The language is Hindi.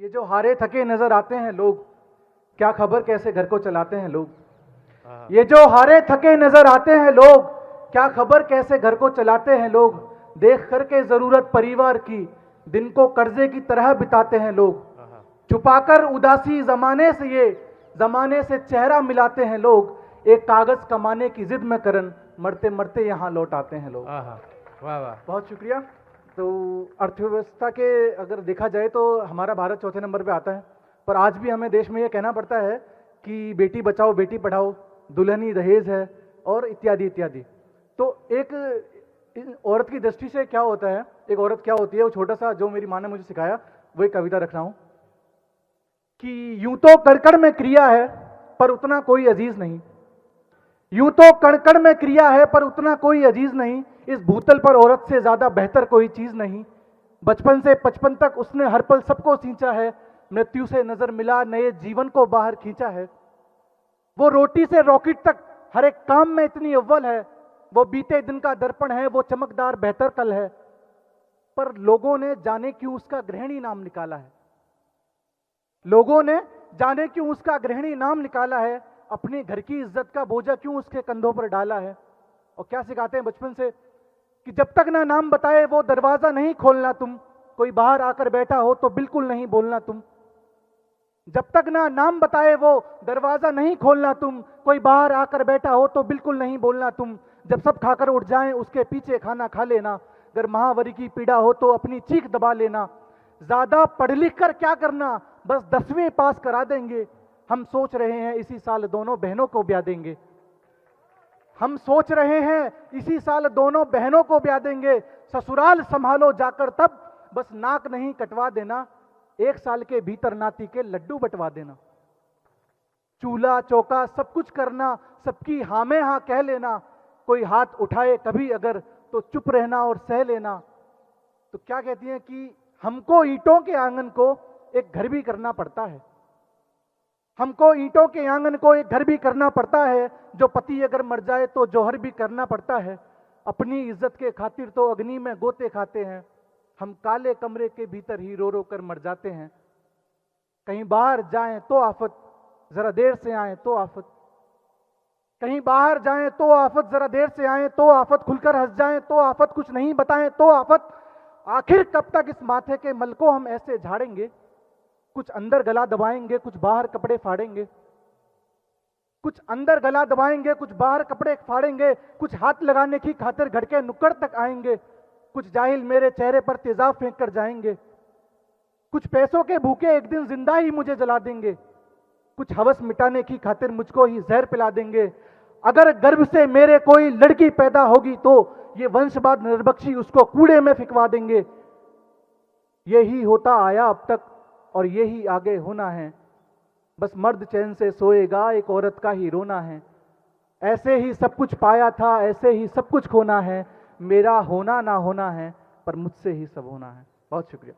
ये जो हारे थके नजर आते हैं लोग, क्या खबर कैसे घर को चलाते हैं लोग। ये जो हारे थके नजर आते हैं लोग, क्या खबर कैसे घर को चलाते हैं लोग। देख करके जरूरत परिवार की, दिन को कर्जे की तरह बिताते हैं लोग। छुपाकर उदासी जमाने से चेहरा मिलाते हैं लोग। एक कागज कमाने की जिद में करन, मरते मरते यहाँ लौट आते हैं लोग। वाह वाह, बहुत शुक्रिया। तो अर्थव्यवस्था के अगर देखा जाए तो हमारा भारत चौथे नंबर पे आता है, पर आज भी हमें देश में ये कहना पड़ता है कि बेटी बचाओ बेटी पढ़ाओ, दुल्हनी दहेज है और इत्यादि इत्यादि। तो एक औरत की दृष्टि से क्या होता है, एक औरत क्या होती है, वो छोटा सा जो मेरी माँ ने मुझे सिखाया वो एक कविता रख रहा हूं कि यूं तो कड़कड़ में क्रिया है पर उतना कोई अजीज नहीं। यूं तो कड़कड़ में क्रिया है पर उतना कोई अजीज नहीं। इस भूतल पर औरत से ज्यादा बेहतर कोई चीज नहीं। बचपन से 55 तक उसने हर पल सबको सींचा है। मृत्यु से नजर मिला नए जीवन को बाहर खींचा है। वो रोटी से रॉकेट तक हर एक काम में इतनी अव्वल है। वो बीते दिन का दर्पण है, वो चमकदार बेहतर कल है। पर लोगों ने जाने क्यों उसका गृहिणी नाम निकाला है। लोगों ने जाने क्यों उसका गृहिणी नाम निकाला है। अपने घर की इज्जत का बोझा क्यों उसके कंधों पर डाला है। और क्या सिखाते हैं बचपन से कि जब तक ना नाम बताए वो दरवाजा नहीं खोलना तुम। कोई बाहर आकर बैठा हो तो बिल्कुल नहीं बोलना तुम। जब तक ना नाम बताए वो दरवाजा नहीं खोलना तुम। कोई बाहर आकर बैठा हो तो बिल्कुल नहीं बोलना तुम। जब सब खाकर उठ जाएं उसके पीछे खाना खा लेना। अगर महावरी की पीड़ा हो तो अपनी चीख दबा लेना। ज्यादा पढ़ लिख कर क्या करना, बस 10वीं पास करा देंगे। हम सोच रहे हैं इसी साल दोनों बहनों को ब्याह देंगे। हम सोच रहे हैं इसी साल दोनों बहनों को ब्याह देंगे। ससुराल संभालो जाकर तब, बस नाक नहीं कटवा देना। 1 साल के भीतर नाती के लड्डू बंटवा देना। चूल्हा चौका सब कुछ करना, सबकी हाँ में हाँ कह लेना। कोई हाथ उठाए कभी अगर तो चुप रहना और सह लेना। तो क्या कहती हैं कि हमको ईंटों के आंगन को एक घर भी करना पड़ता है। हमको ईंटों के आंगन को एक घर भी करना पड़ता है। जो पति अगर मर जाए तो जौहर भी करना पड़ता है। अपनी इज्जत के खातिर तो अग्नि में गोते खाते हैं। हम काले कमरे के भीतर ही रो रो कर मर जाते हैं। कहीं बाहर जाएं तो आफत, जरा देर से आए तो आफत। कहीं बाहर जाएं तो आफत, जरा देर से आए तो आफत। खुलकर हंस जाएं तो आफत, कुछ नहीं बताएं तो आफत। आखिर कब तक इस माथे के मल को हम ऐसे झाड़ेंगे। कुछ अंदर गला दबाएंगे, कुछ बाहर कपड़े फाड़ेंगे। कुछ अंदर गला दबाएंगे, कुछ बाहर कपड़े फाड़ेंगे। कुछ हाथ लगाने की खातिर घर के नुक्कड़ तक आएंगे। कुछ जाहिल मेरे चेहरे पर तेजाब फेंक कर जाएंगे। कुछ पैसों के भूखे एक दिन जिंदा ही मुझे जला देंगे। कुछ हवस मिटाने की खातिर मुझको ही जहर पिला देंगे। अगर गर्भ से मेरे कोई लड़की पैदा होगी तो ये वंशवाद निर्बख्शी उसको कूड़े में फिकवा देंगे। यही होता आया अब तक और यही आगे होना है। बस मर्द चैन से सोएगा, एक औरत का ही रोना है। ऐसे ही सब कुछ पाया था, ऐसे ही सब कुछ खोना है। मेरा होना ना होना है, पर मुझसे ही सब होना है। बहुत शुक्रिया।